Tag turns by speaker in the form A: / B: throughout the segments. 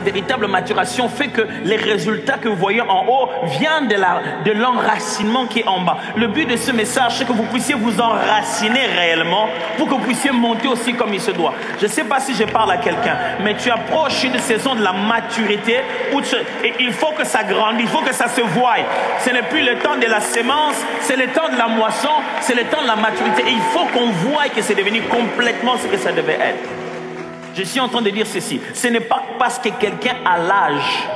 A: véritable maturation fait que les résultats que vous voyez en haut viennent de l'enracinement qui est en bas. Le but de ce message, c'est que vous puissiez vous enraciner réellement pour que vous puissiez monter aussi comme il se doit. Je ne sais pas si je parle à quelqu'un, mais tu approches une saison de la maturité où et il faut que ça grandisse, il faut que ça se voie. Ce n'est plus le temps de la sémence, c'est le temps de la moisson, c'est le temps de la maturité. Et il faut qu'on voie que c'est devenu complètement ce que ça devait être. Je suis en train de dire ceci. Ce n'est pas parce que quelqu'un a l'âge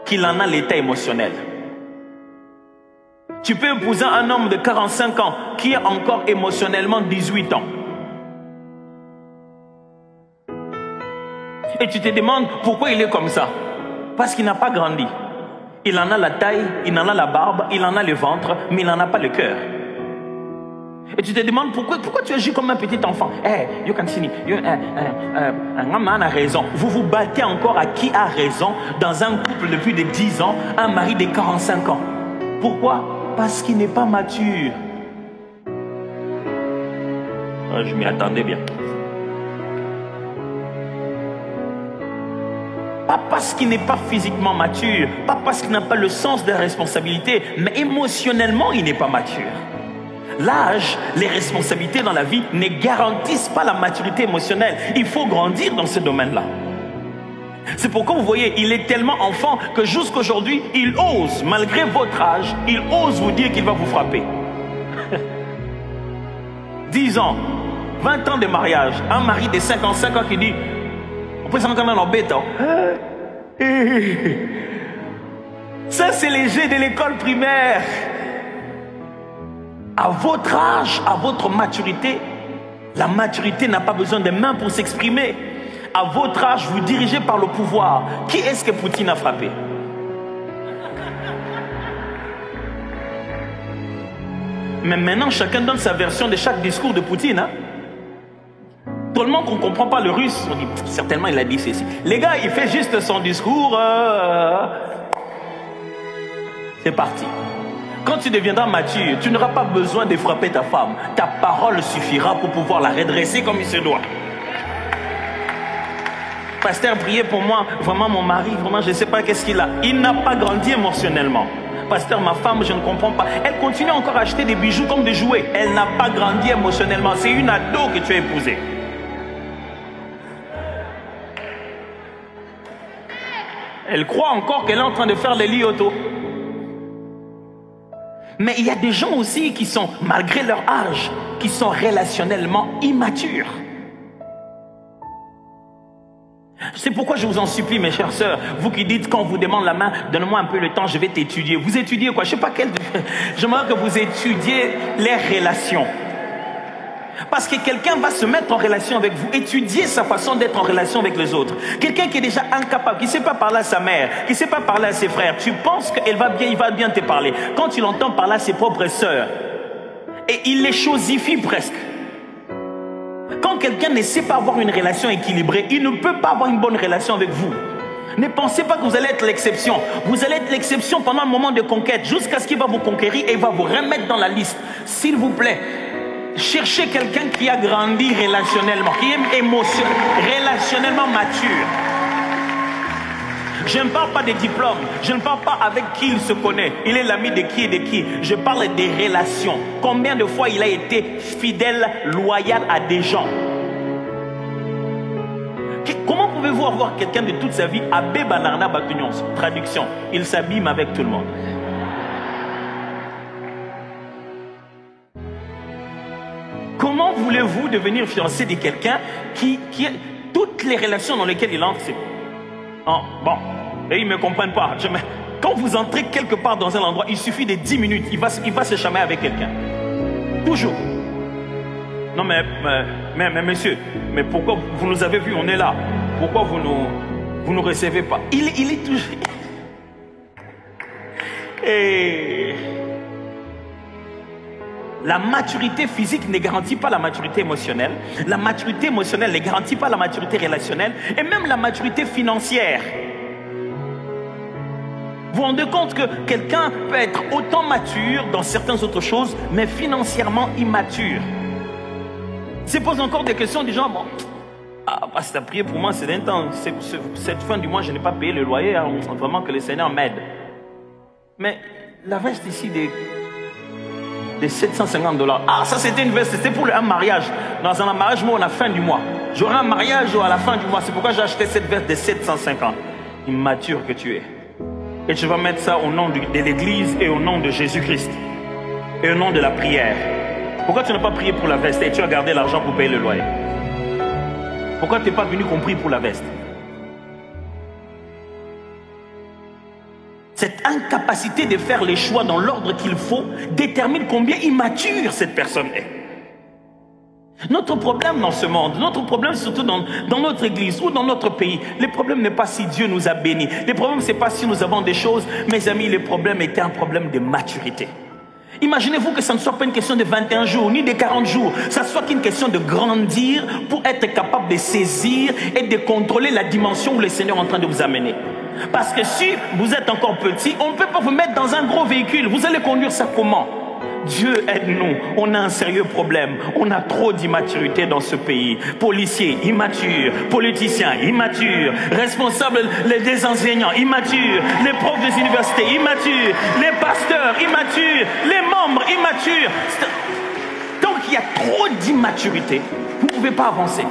A: qu'il en a l'état émotionnel. Tu peux épouser un homme de 45 ans qui est encore émotionnellement 18 ans. Et tu te demandes pourquoi il est comme ça. Parce qu'il n'a pas grandi. Il en a la taille, il en a la barbe, il en a le ventre, mais il n'en a pas le cœur. Et tu te demandes pourquoi tu agis comme un petit enfant. You can see me. Un homme a raison. Vous vous battez encore à qui a raison dans un couple depuis de 10 ans, un mari de 45 ans. Pourquoi? Parce qu'il n'est pas mature. Je m'y attendais bien. Pas parce qu'il n'est pas physiquement mature, pas parce qu'il n'a pas le sens de la responsabilité, mais émotionnellement, il n'est pas mature. L'âge, les responsabilités dans la vie ne garantissent pas la maturité émotionnelle. Il faut grandir dans ce domaine-là. C'est pourquoi vous voyez, il est tellement enfant que jusqu'aujourd'hui, il ose, malgré votre âge, il ose vous dire qu'il va vous frapper. 10 ans, 20 ans de mariage, un mari de 55 ans qui dit, on peut s'entendre dans bête. Ça, c'est les jeux de l'école primaire. À votre âge, à votre maturité, la maturité n'a pas besoin de mains pour s'exprimer. À votre âge, vous dirigez par le pouvoir. Qui est-ce que Poutine a frappé? Mais maintenant, chacun donne sa version de chaque discours de Poutine. Hein? Tout le monde qu'on ne comprend pas le russe, on dit certainement il a dit ceci. Les gars, il fait juste son discours. C'est parti. Quand tu deviendras mature, tu n'auras pas besoin de frapper ta femme. Ta parole suffira pour pouvoir la redresser comme il se doit. Pasteur, priez pour moi. Vraiment, mon mari, vraiment, je ne sais pas qu'est-ce qu'il a. Il n'a pas grandi émotionnellement. Pasteur, ma femme, je ne comprends pas. Elle continue encore à acheter des bijoux comme des jouets. Elle n'a pas grandi émotionnellement. C'est une ado que tu as épousée. Elle croit encore qu'elle est en train de faire les lits auto. Mais il y a des gens aussi qui sont, malgré leur âge, qui sont relationnellement immatures. C'est pourquoi je vous en supplie, mes chères sœurs, vous qui dites, quand on vous demande la main, donne-moi un peu le temps, je vais t'étudier. Vous étudiez quoi? Je ne sais pas quel... J'aimerais que vous étudiez les relations. Parce que quelqu'un va se mettre en relation avec vous, étudier sa façon d'être en relation avec les autres. Quelqu'un qui est déjà incapable, qui ne sait pas parler à sa mère, qui ne sait pas parler à ses frères, tu penses qu'il va bien te parler. Quand il entend parler à ses propres sœurs, et il les chosifie presque. Quand quelqu'un ne sait pas avoir une relation équilibrée, il ne peut pas avoir une bonne relation avec vous. Ne pensez pas que vous allez être l'exception. Vous allez être l'exception pendant le moment de conquête, jusqu'à ce qu'il va vous conquérir et il va vous remettre dans la liste. S'il vous plaît, cherchez quelqu'un qui a grandi relationnellement, qui est relationnellement mature. Je ne parle pas des diplômes, je ne parle pas avec qui il se connaît, il est l'ami de qui et de qui. Je parle des relations. Combien de fois il a été fidèle, loyal à des gens? Comment pouvez-vous avoir quelqu'un de toute sa vie à Banarna Batunyons? Traduction, il s'abîme avec tout le monde. Comment voulez-vous devenir fiancé de quelqu'un qui toutes les relations dans lesquelles il entre, c'est... Oh, bon, et ils ne me comprennent pas. Quand vous entrez quelque part dans un endroit, il suffit de 10 minutes, il va se chamailler avec quelqu'un. Toujours. Non mais monsieur, mais pourquoi vous nous avez vus, on est là. Pourquoi vous nous recevez pas? Il est toujours... Et... La maturité physique ne garantit pas la maturité émotionnelle. La maturité émotionnelle ne garantit pas la maturité relationnelle. Et même la maturité financière. Vous vous rendez compte que quelqu'un peut être autant mature dans certaines autres choses, mais financièrement immature. Se pose encore des questions du genre, bon, Ah, parce que prier pour moi, c'est un temps. Cette fin du mois, je n'ai pas payé le loyer. Hein, vraiment que le Seigneur m'aide. Mais la veste ici de 750 $. Ah, ça c'était une veste, c'était pour un mariage. Dans un mariage, moi, on a fin du mois. J'aurai un mariage à la fin du mois. C'est pourquoi j'ai acheté cette veste de 750. Immature que tu es. Et tu vas mettre ça au nom de l'église et au nom de Jésus-Christ. Et au nom de la prière. Pourquoi tu n'as pas prié pour la veste et tu as gardé l'argent pour payer le loyer? Pourquoi tu n'es pas venu compris pour la veste? Cette incapacité de faire les choix dans l'ordre qu'il faut détermine combien immature cette personne est. Notre problème dans ce monde, notre problème surtout dans notre église ou dans notre pays, le problème n'est pas si Dieu nous a bénis. Le problème, ce n'est pas si nous avons des choses. Mes amis, le problème était un problème de maturité. Imaginez-vous que ça ne soit pas une question de 21 jours, ni de 40 jours. Ça soit qu'une question de grandir pour être capable de saisir et de contrôler la dimension où le Seigneur est en train de vous amener. Parce que si vous êtes encore petit, on ne peut pas vous mettre dans un gros véhicule. Vous allez conduire ça comment? Dieu aide-nous. On a un sérieux problème. On a trop d'immaturité dans ce pays. Policiers immatures, politiciens immatures, responsables des enseignants immatures, les profs des universités immatures, les pasteurs immatures, les membres immatures. Donc il y a trop d'immaturité. Vous ne pouvez pas avancer.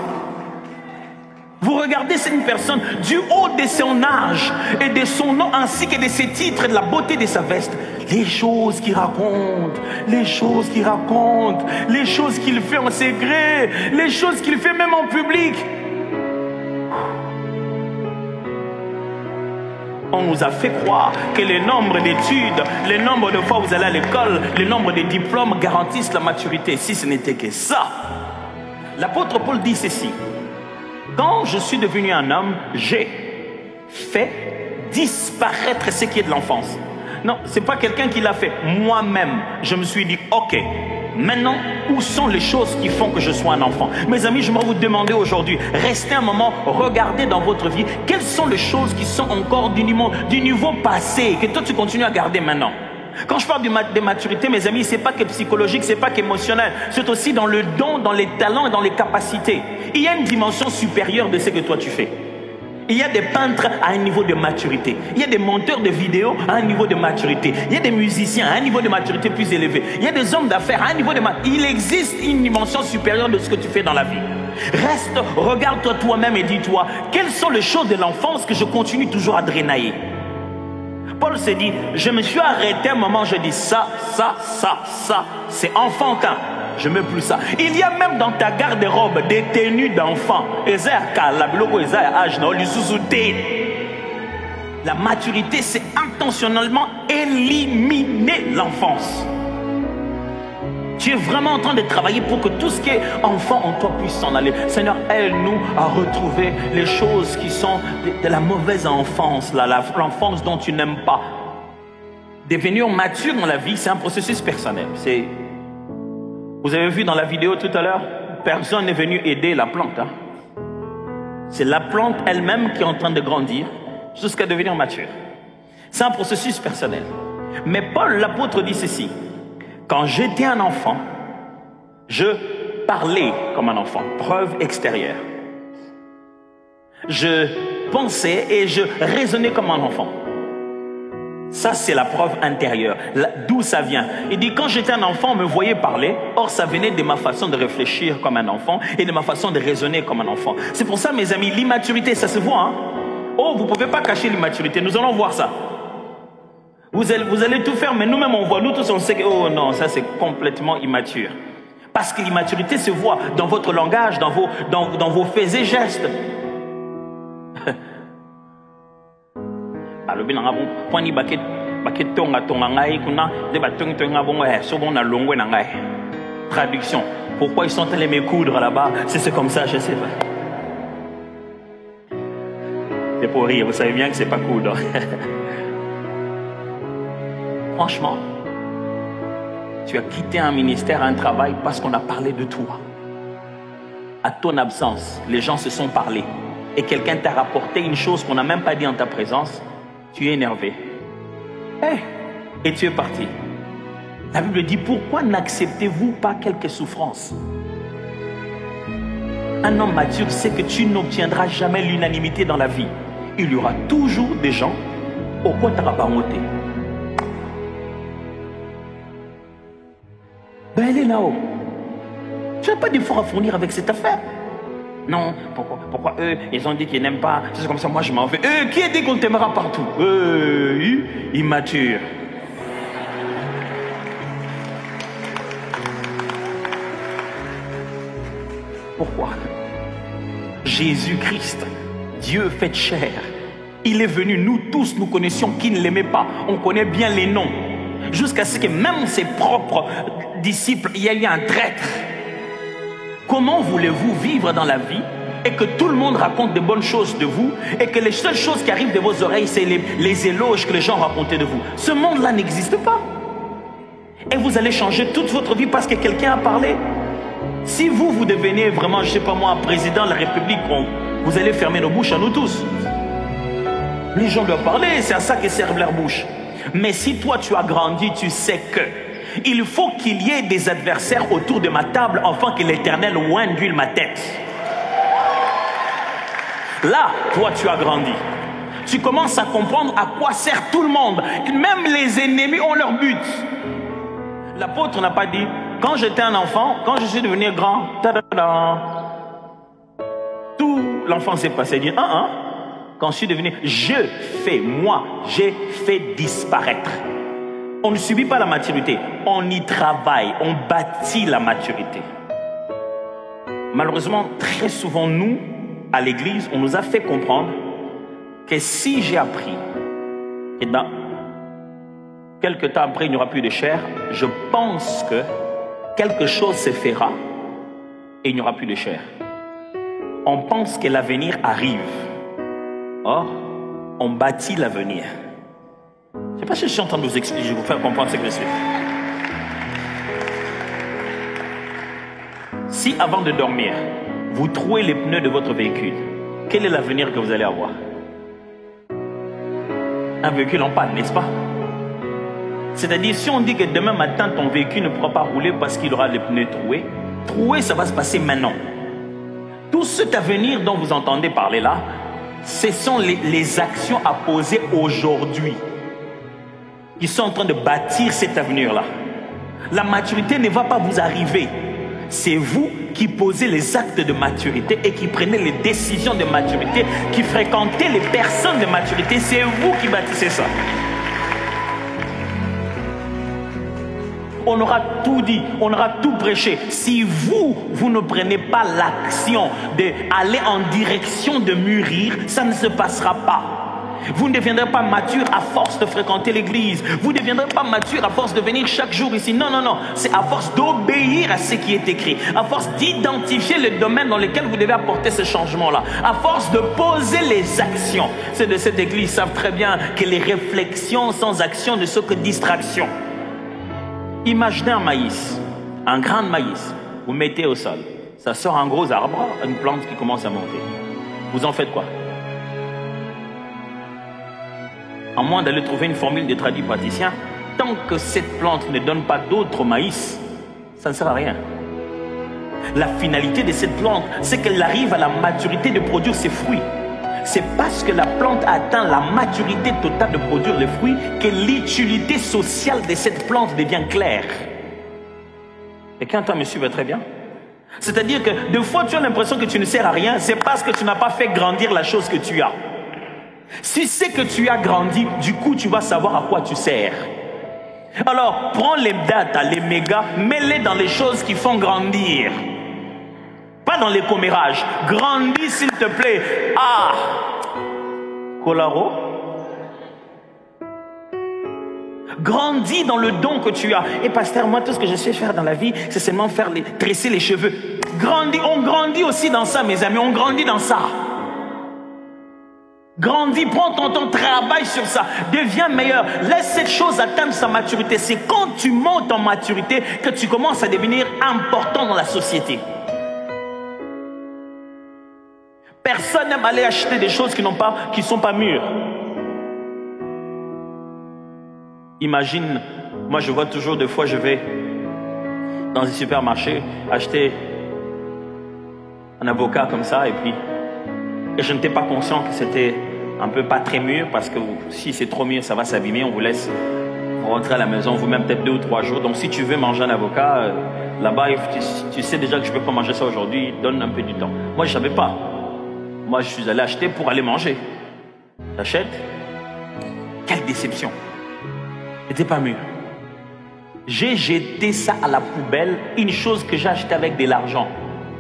A: Vous regardez cette personne du haut de son âge et de son nom ainsi que de ses titres et de la beauté de sa veste. Les choses qu'il raconte, les choses qu'il raconte, les choses qu'il fait en secret, les choses qu'il fait même en public. On nous a fait croire que le nombre d'études, le nombre de fois où vous allez à l'école, le nombre de diplômes garantissent la maturité. Si ce n'était que ça. L'apôtre Paul dit ceci. Quand je suis devenu un homme, j'ai fait disparaître ce qui est de l'enfance. Non, ce n'est pas quelqu'un qui l'a fait. Moi-même, je me suis dit, ok, maintenant, où sont les choses qui font que je sois un enfant? Mes amis, je vais vous demander aujourd'hui, restez un moment, regardez dans votre vie, quelles sont les choses qui sont encore du niveau passé, que toi tu continues à garder maintenant. Quand je parle de maturité, mes amis, ce n'est pas que psychologique, ce n'est pas qu'émotionnel. C'est aussi dans le don, dans les talents et dans les capacités. Il y a une dimension supérieure de ce que toi tu fais. Il y a des peintres à un niveau de maturité. Il y a des monteurs de vidéos à un niveau de maturité. Il y a des musiciens à un niveau de maturité plus élevé. Il y a des hommes d'affaires à un niveau de maturité. Il existe une dimension supérieure de ce que tu fais dans la vie. Reste, regarde-toi toi-même et dis-toi, quelles sont les choses de l'enfance que je continue toujours à drainailler? Paul s'est dit, je me suis arrêté un moment, je dis ça, c'est enfantin. Je ne mets plus ça. Il y a même dans ta garde-robe des tenues d'enfants. La maturité, c'est intentionnellement éliminer l'enfance. Tu es vraiment en train de travailler pour que tout ce qui est enfant en toi puisse s'en aller. Seigneur, aide-nous à retrouver les choses qui sont de la mauvaise enfance, l'enfance dont tu n'aimes pas. Devenir mature dans la vie, c'est un processus personnel. Vous avez vu dans la vidéo tout à l'heure, personne n'est venu aider la plante. Hein? C'est la plante elle-même qui est en train de grandir jusqu'à devenir mature. C'est un processus personnel. Mais Paul, l'apôtre, dit ceci. Quand j'étais un enfant, je parlais comme un enfant. Preuve extérieure. Je pensais et je raisonnais comme un enfant. Ça, c'est la preuve intérieure. D'où ça vient? Il dit, quand j'étais un enfant, on me voyait parler. Or, ça venait de ma façon de réfléchir comme un enfant et de ma façon de raisonner comme un enfant. C'est pour ça, mes amis, l'immaturité, ça se voit. Hein? Oh, vous ne pouvez pas cacher l'immaturité. Nous allons voir ça. Vous allez tout faire, mais nous-mêmes, on voit. Nous tous, on sait que, oh non, ça, c'est complètement immature. Parce que l'immaturité se voit dans votre langage, dans vos faits et gestes. Traduction. Pourquoi ils sont allés me coudre là-bas? C'est comme ça, je sais pas. C'est pour rire, vous savez bien que c'est pas coudre. Franchement, tu as quitté un ministère, un travail parce qu'on a parlé de toi. À ton absence, les gens se sont parlé. Et quelqu'un t'a rapporté une chose qu'on n'a même pas dit en ta présence. Tu es énervé. Et tu es parti. La Bible dit, pourquoi n'acceptez-vous pas quelques souffrances? Un homme mature sait que tu n'obtiendras jamais l'unanimité dans la vie. Il y aura toujours des gens au quoi tu n'auras pas monté. Ben elle est là-haut. Tu n'as pas d'effort à fournir avec cette affaire. Non, pourquoi eux, ils ont dit qu'ils n'aiment pas. C'est comme ça, moi je m'en vais. Qui a dit qu'on t'aimera partout? Immature. Pourquoi? Jésus-Christ, Dieu fait chair, il est venu, nous tous nous connaissions qui ne l'aimait pas. On connaît bien les noms. Jusqu'à ce que même ses propres disciples, il y a eu un traître. Comment voulez-vous vivre dans la vie et que tout le monde raconte de bonnes choses de vous et que les seules choses qui arrivent de vos oreilles, c'est les éloges que les gens racontaient de vous? Ce monde-là n'existe pas. Et vous allez changer toute votre vie parce que quelqu'un a parlé. Si vous devenez vraiment, je ne sais pas moi, président de la République, vous allez fermer nos bouches à nous tous. Les gens doivent parler, c'est à ça que servent leurs bouches. Mais si toi tu as grandi, tu sais que il faut qu'il y ait des adversaires autour de ma table afin que l'Éternel oigne ma tête. Là, toi tu as grandi. Tu commences à comprendre à quoi sert tout le monde. Même les ennemis ont leur but. L'apôtre n'a pas dit, quand j'étais un enfant, quand je suis devenu grand, tout l'enfance s'est passé. Il dit, quand je suis devenu, j'ai fait disparaître. On ne subit pas la maturité, on y travaille, on bâtit la maturité. Malheureusement, très souvent, nous, à l'église, on nous a fait comprendre que si j'ai appris, et bien, quelque temps après, il n'y aura plus de chair, je pense que quelque chose se fera et il n'y aura plus de chair. On pense que l'avenir arrive. Or, on bâtit l'avenir. Je ne sais pas si je suis en train de vous expliquer, je vais vous faire comprendre ce que c'est. Si avant de dormir, vous trouez les pneus de votre véhicule, quel est l'avenir que vous allez avoir? Un véhicule en panne, n'est-ce pas? C'est-à-dire, si on dit que demain matin, ton véhicule ne pourra pas rouler parce qu'il aura les pneus troués, ça va se passer maintenant. Tout cet avenir dont vous entendez parler là, ce sont les actions à poser aujourd'hui. Ils sont en train de bâtir cet avenir-là. La maturité ne va pas vous arriver. C'est vous qui posez les actes de maturité et qui prenez les décisions de maturité, qui fréquentez les personnes de maturité. C'est vous qui bâtissez ça. On aura tout dit, on aura tout prêché. Si vous ne prenez pas l'action d'aller en direction de mûrir, ça ne se passera pas. Vous ne deviendrez pas mature à force de fréquenter l'église. Vous ne deviendrez pas mature à force de venir chaque jour ici. Non, non, non. C'est à force d'obéir à ce qui est écrit. À force d'identifier le domaine dans lequel vous devez apporter ce changement-là. À force de poser les actions. Ceux de cette église savent très bien que les réflexions sans action ne sont que distractions. Imaginez un maïs, un grain de maïs. Vous mettez au sol. Ça sort un gros arbre, une plante qui commence à monter. Vous en faites quoi? À moins d'aller trouver une formule de tradipraticien, tant que cette plante ne donne pas d'autres maïs, ça ne sert à rien. La finalité de cette plante, c'est qu'elle arrive à la maturité de produire ses fruits. C'est parce que la plante atteint la maturité totale de produire les fruits que l'utilité sociale de cette plante devient claire. Et quand tu me suivre très bien, c'est-à-dire que des fois tu as l'impression que tu ne sers à rien, c'est parce que tu n'as pas fait grandir la chose que tu as. Si c'est que tu as grandi, du coup tu vas savoir à quoi tu sers. Alors prends les data, les mégas, mets-les dans les choses qui font grandir. Pas dans les commérages. Grandis s'il te plaît. Ah, Colaro. Grandis dans le don que tu as. Et pasteur, moi tout ce que je sais faire dans la vie, c'est seulement tresser les cheveux. Grandis, on grandit aussi dans ça mes amis, on grandit dans ça. Grandis, prends ton temps, travaille sur ça, deviens meilleur, laisse cette chose atteindre sa maturité. C'est quand tu montes en maturité que tu commences à devenir important dans la société. Personne n'aime aller acheter des choses qui ne sont pas mûres. Imagine, moi je vois toujours des fois je vais dans un supermarché acheter un avocat comme ça, et je n'étais pas conscient que c'était un peu pas très mûr, parce que si c'est trop mûr, ça va s'abîmer, on vous laisse rentrer à la maison, vous-même peut-être 2 ou 3 jours. Donc si tu veux manger un avocat, là-bas, tu sais déjà que je ne peux pas manger ça aujourd'hui, donne un peu du temps. Moi, je ne savais pas. Moi, je suis allé acheter pour aller manger. J'achète. Quelle déception. C'était pas mûr. J'ai jeté ça à la poubelle, une chose que j'ai achetée avec de l'argent.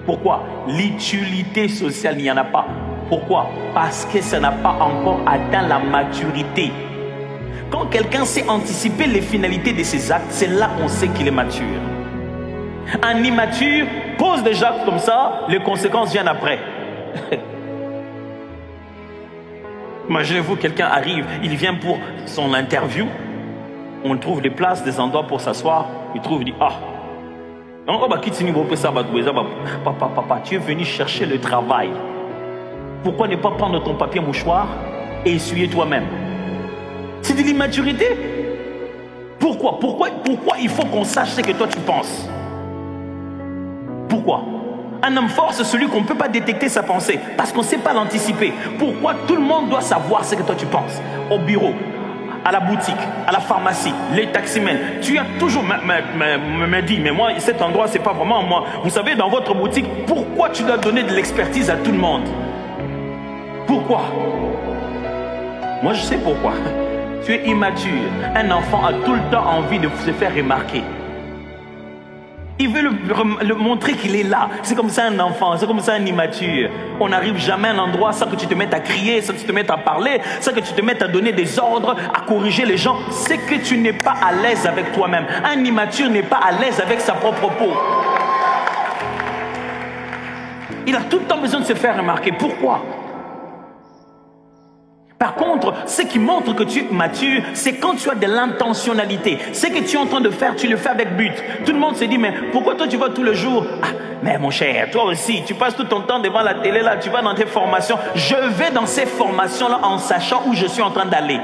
A: Pourquoi? L'utilité sociale, il n'y en a pas. Pourquoi? Parce que ça n'a pas encore atteint la maturité. Quand quelqu'un sait anticiper les finalités de ses actes, c'est là qu'on sait qu'il est mature. Un immature pose des actes comme ça, les conséquences viennent après. Imaginez-vous, quelqu'un arrive, il vient pour son interview, on trouve des places, des endroits pour s'asseoir, il trouve, il dit, ah, papa, tu es venu chercher le travail. Pourquoi ne pas prendre ton papier mouchoir et essuyer toi-même? C'est de l'immaturité. Pourquoi il faut qu'on sache ce que toi tu penses? Pourquoi? Un homme fort, c'est celui qu'on ne peut pas détecter sa pensée, parce qu'on ne sait pas l'anticiper. Pourquoi tout le monde doit savoir ce que toi tu penses? Au bureau, à la boutique, à la pharmacie, les taximens. Tu as toujours me dit, mais moi, cet endroit, c'est pas vraiment moi. Vous savez, dans votre boutique, pourquoi tu dois donner de l'expertise à tout le monde? Pourquoi? Moi, je sais pourquoi. Tu es immature. Un enfant a tout le temps envie de se faire remarquer. Il veut le montrer qu'il est là. C'est comme ça un enfant, c'est comme ça un immature. On n'arrive jamais à un endroit sans que tu te mettes à crier, sans que tu te mettes à parler, sans que tu te mettes à donner des ordres, à corriger les gens. C'est que tu n'es pas à l'aise avec toi-même. Un immature n'est pas à l'aise avec sa propre peau. Il a tout le temps besoin de se faire remarquer. Pourquoi? Par contre, ce qui montre que tu es mature, c'est quand tu as de l'intentionnalité. Ce que tu es en train de faire, tu le fais avec but. Tout le monde se dit, mais pourquoi toi tu vas tous les jours? Ah, mais mon cher, toi aussi, tu passes tout ton temps devant la télé là, tu vas dans tes formations. Je vais dans ces formations-là en sachant où je suis en train d'aller.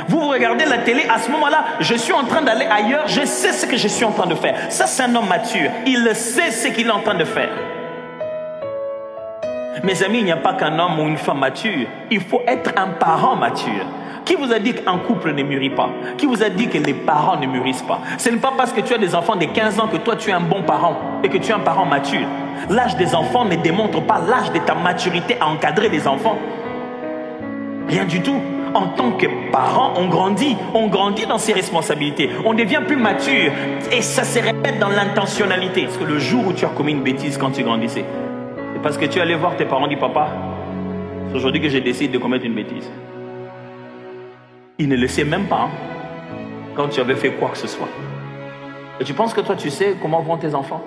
A: Vous regardez la télé, à ce moment-là, je suis en train d'aller ailleurs, je sais ce que je suis en train de faire. Ça, c'est un homme mature. Il sait ce qu'il est en train de faire. Mes amis, il n'y a pas qu'un homme ou une femme mature. Il faut être un parent mature. Qui vous a dit qu'un couple ne mûrit pas? Qui vous a dit que les parents ne mûrissent pas? Ce n'est pas parce que tu as des enfants de 15 ans que toi tu es un bon parent et que tu es un parent mature. L'âge des enfants ne démontre pas l'âge de ta maturité à encadrer les enfants. Rien du tout. En tant que parent, on grandit dans ses responsabilités. On devient plus mature et ça se répète dans l'intentionnalité. Parce que le jour où tu as commis une bêtise quand tu grandissais, c'est parce que tu allais voir tes parents, dis papa, c'est aujourd'hui que j'ai décidé de commettre une bêtise. Ils ne le savent même pas quand tu avais fait quoi que ce soit. Et tu penses que toi tu sais comment vont tes enfants?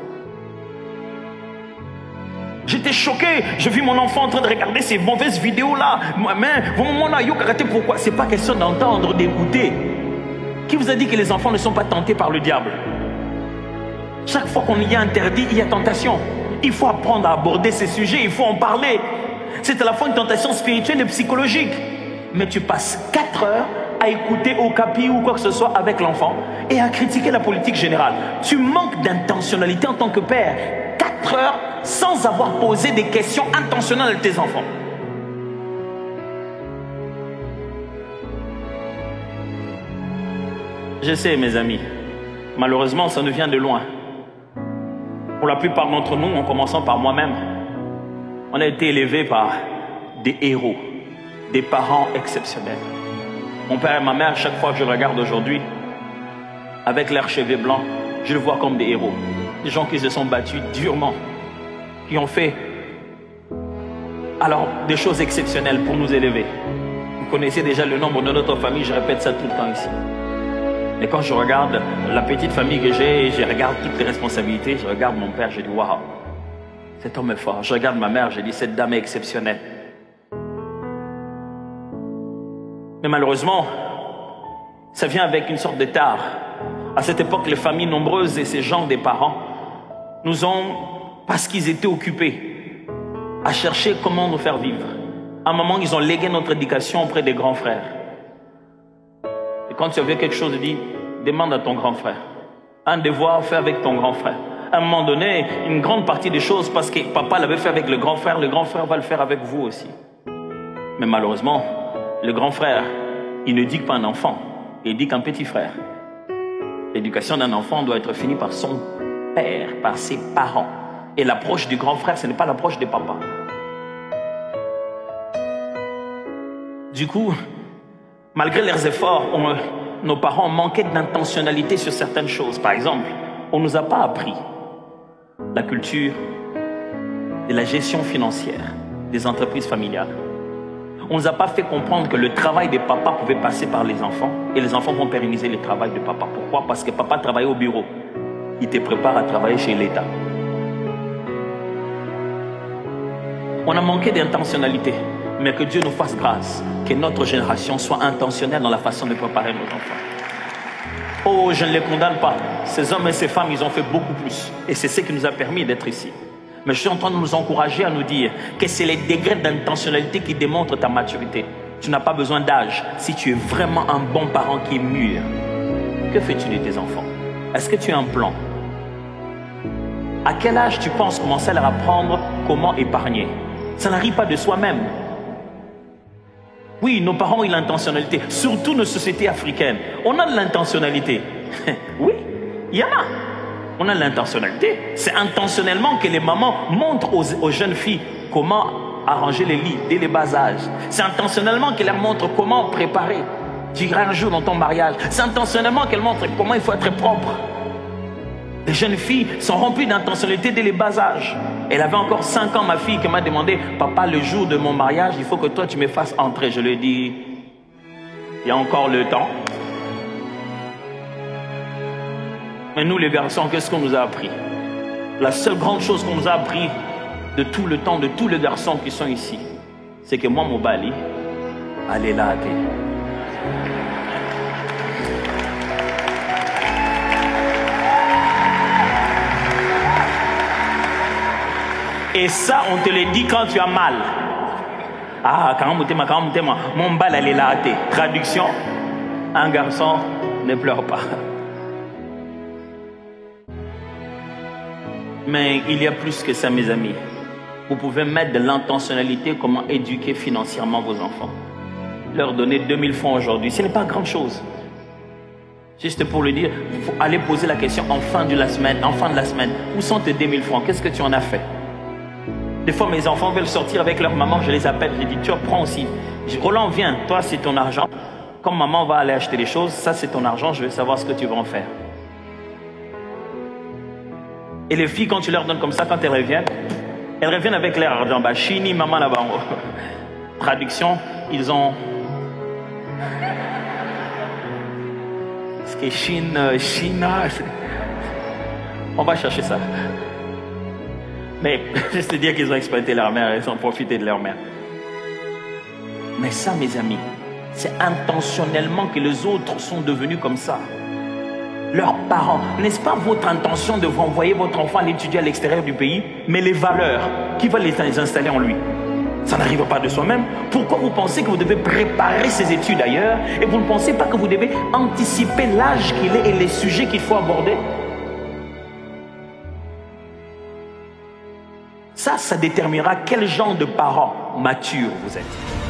A: J'étais choqué, j'ai vu mon enfant en train de regarder ces mauvaises vidéos là. Mais pourquoi? C'est pas question d'entendre, d'écouter. Qui vous a dit que les enfants ne sont pas tentés par le diable? Chaque fois qu'on y a interdit, il y a tentation. Il faut apprendre à aborder ces sujets, il faut en parler. C'est à la fois une tentation spirituelle et psychologique. Mais tu passes 4 heures à écouter au capi ou quoi que ce soit avec l'enfant et à critiquer la politique générale. Tu manques d'intentionnalité en tant que père. 4 heures sans avoir posé des questions intentionnelles à tes enfants. Je sais, mes amis, malheureusement, ça nous vient de loin. Pour la plupart d'entre nous, en commençant par moi-même, on a été élevés par des héros, des parents exceptionnels. Mon père et ma mère, chaque fois que je regarde aujourd'hui, avec leurs cheveux blancs, je le vois comme des héros. Des gens qui se sont battus durement, qui ont fait alors des choses exceptionnelles pour nous élever. Vous connaissez déjà le nombre de notre famille, je répète ça tout le temps ici. Et quand je regarde la petite famille que j'ai, je regarde toutes les responsabilités, je regarde mon père, je dis waouh, cet homme est fort. Je regarde ma mère, je dis cette dame est exceptionnelle. Mais malheureusement, ça vient avec une sorte de tard. À cette époque, les familles nombreuses et ces gens des parents nous ont, parce qu'ils étaient occupés à chercher comment nous faire vivre. À un moment, ils ont légué notre éducation auprès des grands frères. Et quand tu avais quelque chose, dis, demande à ton grand frère. Un devoir, fais avec ton grand frère. À un moment donné, une grande partie des choses, parce que papa l'avait fait avec le grand frère va le faire avec vous aussi. Mais malheureusement, le grand frère, il ne dit pas un enfant, il dit qu'un petit frère. L'éducation d'un enfant doit être finie par son père, par ses parents. Et l'approche du grand frère, ce n'est pas l'approche de papa. Du coup, malgré leurs efforts, nos parents manquaient d'intentionnalité sur certaines choses. Par exemple, on ne nous a pas appris la culture de la gestion financière des entreprises familiales. On ne nous a pas fait comprendre que le travail des papas pouvait passer par les enfants et les enfants vont pérenniser le travail de papa. Pourquoi? Parce que papa travaillait au bureau. Il te prépare à travailler chez l'État. On a manqué d'intentionnalité, mais que Dieu nous fasse grâce, que notre génération soit intentionnelle dans la façon de préparer nos enfants. Oh, je ne les condamne pas. Ces hommes et ces femmes, ils ont fait beaucoup plus. Et c'est ce qui nous a permis d'être ici. Mais je suis en train de nous encourager à nous dire que c'est les degrés d'intentionnalité qui démontrent ta maturité. Tu n'as pas besoin d'âge si tu es vraiment un bon parent qui est mûr. Que fais-tu de tes enfants? Est-ce que tu as un plan? À quel âge tu penses commencer à leur apprendre comment épargner? Ça n'arrive pas de soi-même. Oui, nos parents ont l'intentionnalité, surtout nos sociétés africaines. On a de l'intentionnalité. Oui, il y en a. On a de l'intentionnalité. C'est intentionnellement que les mamans montrent aux jeunes filles comment arranger les lits dès les bas âges. C'est intentionnellement qu'elles leur montrent comment préparer du grand jour dans ton mariage. C'est intentionnellement qu'elles montrent comment il faut être propre. Les jeunes filles sont remplies d'intentionnalité dès les bas âges. Elle avait encore 5 ans, ma fille, qui m'a demandé « Papa, le jour de mon mariage, il faut que toi, tu me fasses entrer. » Je lui ai dit « Il y a encore le temps. » Mais nous, les garçons, qu'est-ce qu'on nous a appris? La seule grande chose qu'on nous a appris de tout le temps, de tous les garçons qui sont ici, c'est que moi, mon bali, allez là, et ça, on te le dit quand tu as mal. Ah, quand mon bal, allez là, traduction, un garçon ne pleure pas. Mais il y a plus que ça, mes amis. Vous pouvez mettre de l'intentionnalité, comment éduquer financièrement vos enfants. Leur donner 2000 francs aujourd'hui, ce n'est pas grand chose. Juste pour le dire, il faut aller poser la question en fin de la semaine. Où sont tes 2000 francs? Qu'est-ce que tu en as fait? Des fois, mes enfants veulent sortir avec leur maman, je les appelle, je dis, tu prends aussi. Je dis, Roland, viens, toi, c'est ton argent. Comme maman va aller acheter des choses, ça, c'est ton argent, je veux savoir ce que tu vas en faire. Et les filles, quand tu leur donnes comme ça, quand elles reviennent avec leur argent. Bah, chini, maman là-bas. Traduction, ils ont... Ce qui est China... On va chercher ça. Mais juste te dire qu'ils ont exploité leur mère, ils ont profité de leur mère. Mais ça, mes amis, c'est intentionnellement que les autres sont devenus comme ça. Leurs parents, n'est-ce pas votre intention de vous envoyer votre enfant à l'étudier à l'extérieur du pays, mais les valeurs, qui va les installer en lui? Ça n'arrive pas de soi-même. Pourquoi vous pensez que vous devez préparer ses études ailleurs et vous ne pensez pas que vous devez anticiper l'âge qu'il est et les sujets qu'il faut aborder? Ça déterminera quel genre de parents matures vous êtes.